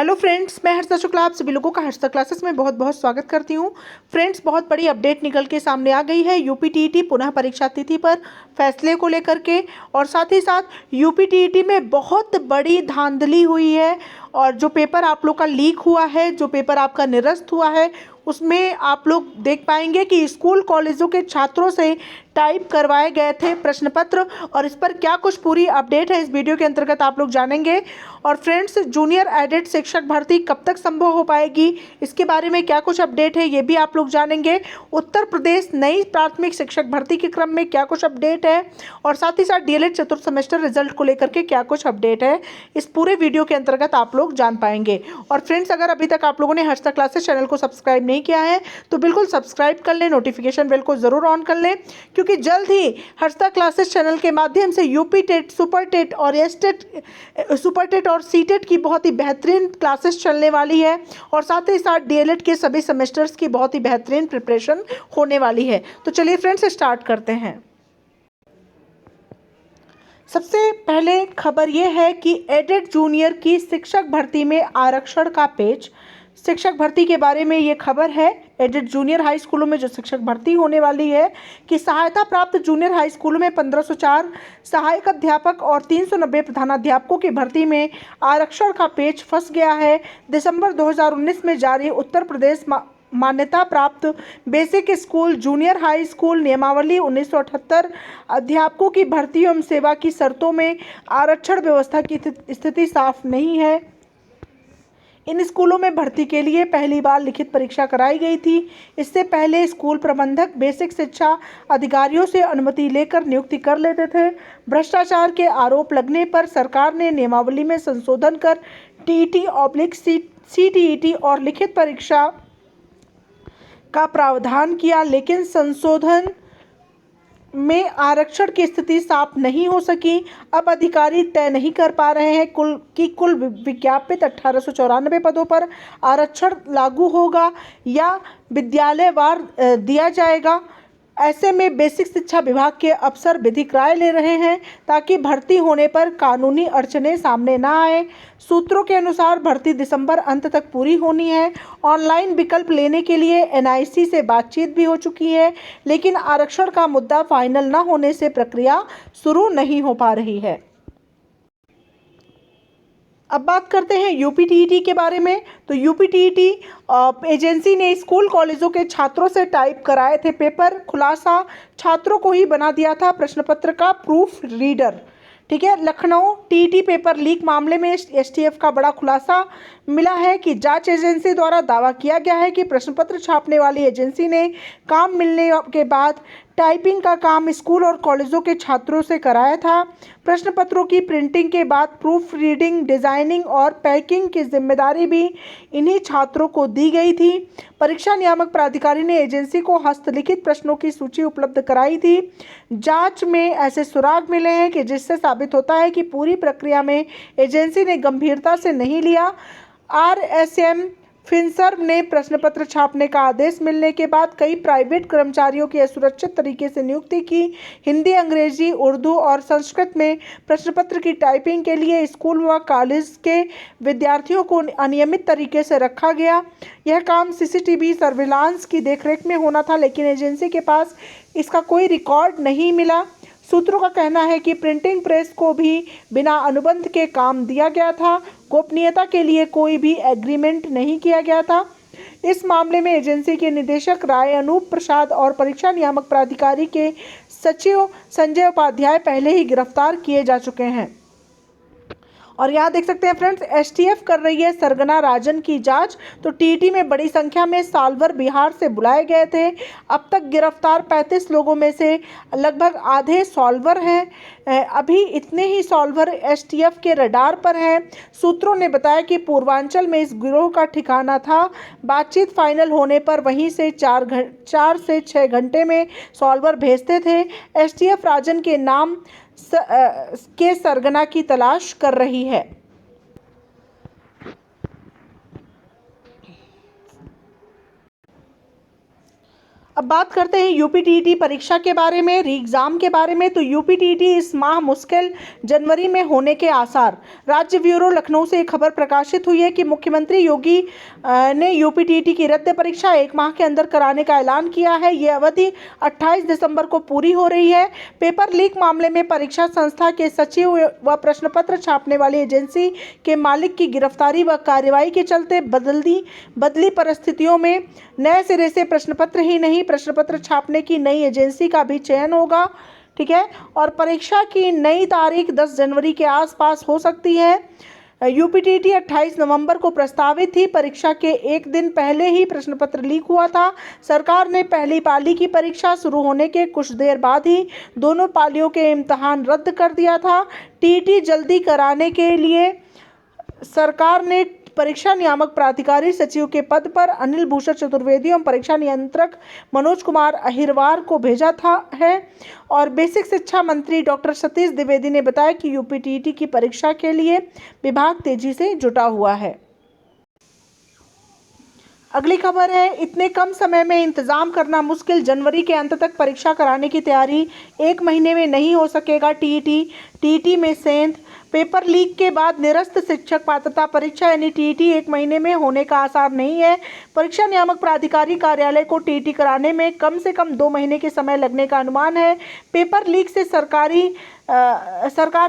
Hello friends, मैं हर्षा शुक्ला आप सभी लोगों का हर्षा क्लासेस में बहुत बहुत स्वागत करती हूँ। फ्रेंड्स, बहुत बड़ी अपडेट निकल के सामने आ गई है यूपी टीईटी पुनः परीक्षा तिथि पर फैसले को लेकर के। और साथ ही साथ यूपी टीईटी में बहुत बड़ी धांधली हुई है और जो पेपर आप लोग का लीक हुआ है, जो पेपर आपका निरस्त हुआ है, उसमें आप लोग देख पाएंगे कि स्कूल कॉलेजों के छात्रों से टाइप करवाए गए थे प्रश्न पत्र। और इस पर क्या कुछ पूरी अपडेट है इस वीडियो के अंतर्गत आप लोग जानेंगे। और फ्रेंड्स, जूनियर एडेड शिक्षक भर्ती कब तक संभव हो पाएगी, इसके बारे में क्या कुछ अपडेट है ये भी आप लोग जानेंगे। उत्तर प्रदेश नई प्राथमिक शिक्षक भर्ती के क्रम में क्या कुछ अपडेट है और साथ ही साथ डीएलएड चतुर्थ सेमेस्टर रिजल्ट को लेकर के क्या कुछ अपडेट है, इस पूरे वीडियो के अंतर्गत आप लोग जान पाएंगे। और फ्रेंड्स, अगर अभी तक आप लोगों ने हर्षा क्लासेस चैनल को सब्सक्राइब नहीं किया है तो बिल्कुल सब्सक्राइब कर लें, नोटिफिकेशन बेल को ज़रूर ऑन कर लें, क्योंकि जल्द ही हर्षा क्लासेस चैनल के माध्यम से यूपी टेट, सुपर टेट और सुपर टेट और सीटेट की बहुत ही बेहतरीन क्लासेस चलने वाली है। और साथ ही साथ डीएलएड के सभी सेमेस्टर्स की बहुत ही बेहतरीन प्रिपरेशन होने वाली है। तो चलिए फ्रेंड्स, स्टार्ट करते हैं। सबसे पहले खबर यह है कि एडेड जूनियर की शिक्षक भर्ती में आरक्षण का पेच। शिक्षक भर्ती के बारे में ये खबर है, एडेड जूनियर हाई स्कूलों में जो शिक्षक भर्ती होने वाली है कि सहायता प्राप्त जूनियर हाई स्कूलों में 1504 सहायक अध्यापक और 390 प्रधानाध्यापकों की भर्ती में आरक्षण का पेच फंस गया है। दिसंबर 2019 में जारी उत्तर प्रदेश मान्यता प्राप्त basic school junior high school नियमावली 1978 अध्यापकों की भर्ती एवं सेवा की शर्तों में आरक्षण व्यवस्था की स्थिति साफ नहीं है। इन स्कूलों में भर्ती के लिए पहली बार लिखित परीक्षा कराई गई थी। इससे पहले स्कूल प्रबंधक बेसिक शिक्षा अधिकारियों से अनुमति लेकर नियुक्ति कर लेते थे। भ्रष्टाचार के आरोप लगने पर सरकार ने नियमावली में संशोधन कर टीईटी/सीटीईटी और लिखित परीक्षा का प्रावधान किया, लेकिन संशोधन में आरक्षण की स्थिति साफ नहीं हो सकी। अब अधिकारी तय नहीं कर पा रहे हैं कुल विज्ञापित 1894 पदों पर आरक्षण लागू होगा या विद्यालयवार दिया जाएगा। ऐसे में बेसिक शिक्षा विभाग के अफसर विधिक राय ले रहे हैं ताकि भर्ती होने पर कानूनी अड़चनें सामने न आए। सूत्रों के अनुसार भर्ती दिसंबर अंत तक पूरी होनी है। ऑनलाइन विकल्प लेने के लिए एनआईसी से बातचीत भी हो चुकी है, लेकिन आरक्षण का मुद्दा फाइनल न होने से प्रक्रिया शुरू नहीं हो पा रही है। अब बात करते हैं यूपी टीईटी के बारे में। तो यूपी टीईटी एजेंसी ने स्कूल कॉलेजों के छात्रों से टाइप कराए थे पेपर। खुलासा छात्रों को ही बना दिया था प्रश्न पत्र का प्रूफ रीडर। ठीक है, लखनऊ टीईटी पेपर लीक मामले में एसटीएफ का बड़ा खुलासा मिला है कि जांच एजेंसी द्वारा दावा किया गया है कि प्रश्न पत्र छापने वाली एजेंसी ने काम मिलने के बाद टाइपिंग का काम स्कूल और कॉलेजों के छात्रों से कराया था। प्रश्न पत्रों की प्रिंटिंग के बाद प्रूफ रीडिंग, डिजाइनिंग और पैकिंग की जिम्मेदारी भी इन्हीं छात्रों को दी गई थी। परीक्षा नियामक प्राधिकारी ने एजेंसी को हस्तलिखित प्रश्नों की सूची उपलब्ध कराई थी। जांच में ऐसे सुराग मिले हैं कि जिससे साबित होता है कि पूरी प्रक्रिया में एजेंसी ने गंभीरता से नहीं लिया। आरएसएम फिनसर्व ने प्रश्न पत्र छापने का आदेश मिलने के बाद कई प्राइवेट कर्मचारियों की असुरक्षित तरीके से नियुक्ति की। हिंदी, अंग्रेजी, उर्दू और संस्कृत में प्रश्न पत्र की टाइपिंग के लिए स्कूल व कॉलेज के विद्यार्थियों को अनियमित तरीके से रखा गया। यह काम सीसीटीवी सर्विलांस की देखरेख में होना था, लेकिन एजेंसी के पास इसका कोई रिकॉर्ड नहीं मिला। सूत्रों का कहना है कि प्रिंटिंग प्रेस को भी बिना अनुबंध के काम दिया गया था। गोपनीयता के लिए कोई भी एग्रीमेंट नहीं किया गया था। इस मामले में एजेंसी के निदेशक राय अनूप प्रसाद और परीक्षा नियामक प्राधिकारी के सचिव संजय उपाध्याय पहले ही गिरफ्तार किए जा चुके हैं। और यहाँ देख सकते हैं फ्रेंड्स, एसटीएफ कर रही है सरगना राजन की जांच। तो टीईटी में बड़ी संख्या में सॉल्वर बिहार से बुलाए गए थे। अब तक गिरफ्तार 35 लोगों में से लगभग आधे सॉल्वर हैं। अभी इतने ही सॉल्वर एसटीएफ के रडार पर हैं। सूत्रों ने बताया कि पूर्वांचल में इस गिरोह का ठिकाना था। बातचीत फाइनल होने पर वहीं से 4 से 6 घंटे में सॉल्वर भेजते थे। एसटीएफ राजन के नाम के सरगना की तलाश कर रही है। अब बात करते हैं यूपीटीईटी परीक्षा के बारे में, री एग्ज़ाम के बारे में। तो यूपीटीईटी इस माह मुश्किल जनवरी में होने के आसार। राज्य ब्यूरो लखनऊ से एक खबर प्रकाशित हुई है कि मुख्यमंत्री योगी ने यूपीटीईटी की रद्द परीक्षा 1 माह के अंदर कराने का ऐलान किया है। ये अवधि 28 दिसंबर को पूरी हो रही है। पेपर लीक मामले में परीक्षा संस्था के सचिव व प्रश्न पत्र छापने वाली एजेंसी के मालिक की गिरफ्तारी व कार्रवाई के चलते बदली परिस्थितियों में नए सिरे से प्रश्न पत्र ही नहीं, प्रश्न पत्र छापने की नई एजेंसी का भी चयन होगा। ठीक है, और परीक्षा की नई तारीख 10 जनवरी के आसपास हो सकती है। यूपीटीईटी 28 नवंबर को प्रस्तावित थी। परीक्षा के एक दिन पहले ही प्रश्न पत्र लीक हुआ था। सरकार ने पहली पाली की परीक्षा शुरू होने के कुछ देर बाद ही दोनों पालियों के इम्तिहान रद्द कर दिया था। टीईटी जल्दी कराने के लिए सरकार ने परीक्षा नियामक प्राधिकारी सचिव के पद पर अनिल भूषण चतुर्वेदी एवं परीक्षा नियंत्रक मनोज कुमार अहिरवार को भेजा है। और बेसिक शिक्षा मंत्री डॉक्टर सतीश द्विवेदी ने बताया कि यूपीटीईटी की परीक्षा के लिए विभाग तेजी से जुटा हुआ है। अगली खबर है, इतने कम समय में इंतजाम करना मुश्किल, जनवरी के अंत तक परीक्षा कराने की तैयारी, 1 महीने में नहीं हो सकेगा टीईटी में सेंध। पेपर लीक के बाद निरस्त शिक्षक पात्रता परीक्षा यानी टीईटी 1 महीने में होने का आसार नहीं है। परीक्षा नियामक प्राधिकारी कार्यालय को टीईटी कराने में कम से कम 2 महीने के समय लगने का अनुमान है। पेपर लीक से सरकार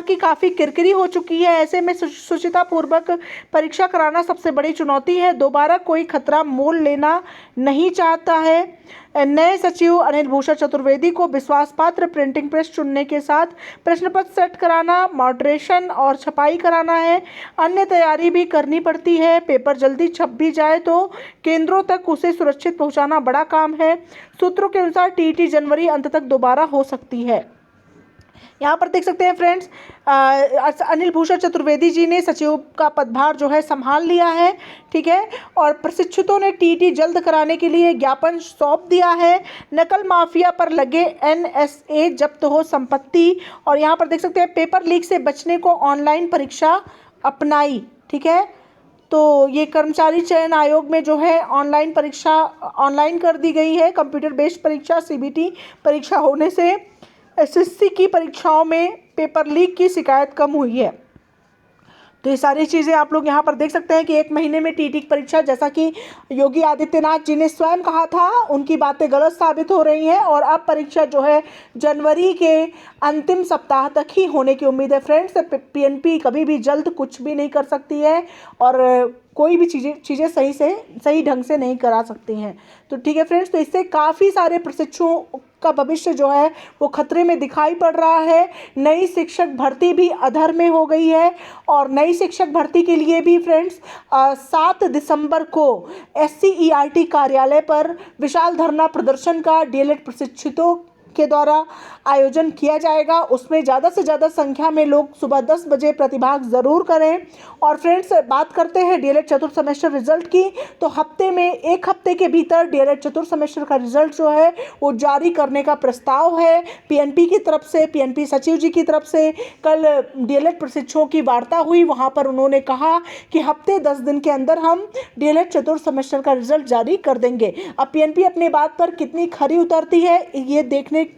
की काफ़ी किरकिरी हो चुकी है। ऐसे में शुचितापूर्वक परीक्षा कराना सबसे बड़ी चुनौती है। दोबारा कोई खतरा मोल लेना नहीं चाहता है। नए सचिव अनिल भूषण चतुर्वेदी को विश्वास पात्र प्रिंटिंग प्रेस चुनने के साथ प्रश्न पत्र सेट कराना, मॉडरेशन और छपाई कराना है। अन्य तैयारी भी करनी पड़ती है। पेपर जल्दी छप भी जाए तो केंद्रों तक उसे सुरक्षित पहुंचाना बड़ा काम है। सूत्रों के अनुसार टीईटी जनवरी अंत तक दोबारा हो सकती है। यहाँ पर देख सकते हैं फ्रेंड्स, अनिल भूषण चतुर्वेदी जी ने सचिव का पदभार जो है संभाल लिया है। ठीक है, और प्रशिक्षितों ने टीईटी जल्द कराने के लिए ज्ञापन सौंप दिया है। नकल माफिया पर लगे एनएसए, जब्त हो संपत्ति। और यहाँ पर देख सकते हैं पेपर लीक से बचने को ऑनलाइन परीक्षा अपनाई। ठीक है, तो ये कर्मचारी चयन आयोग में जो है ऑनलाइन परीक्षा ऑनलाइन कर दी गई है। कंप्यूटर बेस्ड परीक्षा सीबीटी परीक्षा होने से एसएससी की परीक्षाओं में पेपर लीक की शिकायत कम हुई है। तो ये सारी चीज़ें आप लोग यहाँ पर देख सकते हैं कि 1 महीने में टीईटी की परीक्षा, जैसा कि योगी आदित्यनाथ जी ने स्वयं कहा था, उनकी बातें गलत साबित हो रही हैं। और अब परीक्षा जो है जनवरी के अंतिम सप्ताह तक ही होने की उम्मीद है फ्रेंड्स। पीएनपी कभी भी जल्द कुछ भी नहीं कर सकती है और कोई भी चीज़ें सही ढंग से नहीं करा सकती हैं। तो ठीक है फ्रेंड्स, तो इससे काफ़ी सारे प्रशिक्षुओं का भविष्य जो है वो खतरे में दिखाई पड़ रहा है। नई शिक्षक भर्ती भी अधर में हो गई है और नई शिक्षक भर्ती के लिए भी फ्रेंड्स 7 दिसंबर को SCERT कार्यालय पर विशाल धरना प्रदर्शन का डीएलएड प्रशिक्षितों के द्वारा आयोजन किया जाएगा। उसमें ज़्यादा से ज़्यादा संख्या में लोग सुबह 10 बजे प्रतिभाग ज़रूर करें। और फ्रेंड्स, बात करते हैं डीएलएड चतुर्थ सेमेस्टर रिजल्ट की, तो एक हफ्ते के भीतर डीएलएड चतुर्थ सेमेस्टर का रिजल्ट जो है वो जारी करने का प्रस्ताव है पीएनपी की तरफ से। पीएनपी सचिव जी की तरफ से कल डीएलएड प्रशिक्षुओं की वार्ता हुई, वहाँ पर उन्होंने कहा कि हफ्ते 10 दिन के अंदर हम डीएलएड चतुर्थ सेमेस्टर का रिजल्ट जारी कर देंगे। अब पीएनपी अपनी बात पर कितनी खरी उतरती है ये देखने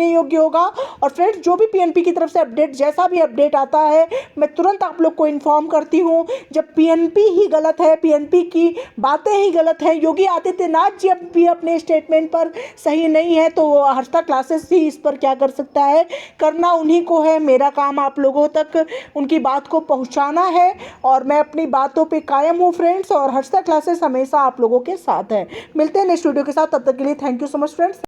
योग्य होगा। और फ्रेंड्स, जो भी पीएनपी की तरफ से अपडेट, जैसा भी अपडेट आता है, मैं तुरंत आप लोग को इन्फॉर्म करती हूँ। जब पीएनपी ही गलत है, पीएनपी की बातें ही गलत है, योगी आदित्यनाथ जी भी अपने स्टेटमेंट पर सही नहीं है, तो हर्षदा क्लासेस ही इस पर क्या कर सकता है। करना उन्हीं को है, मेरा काम आप लोगों तक उनकी बात को पहुँचाना है और मैं अपनी बातों पर कायम हूँ फ्रेंड्स। और हर्षदा क्लासेस हमेशा आप लोगों के साथ है। मिलते हैं नेक्स्ट वीडियो के साथ, तब तक के लिए thank you so much friends.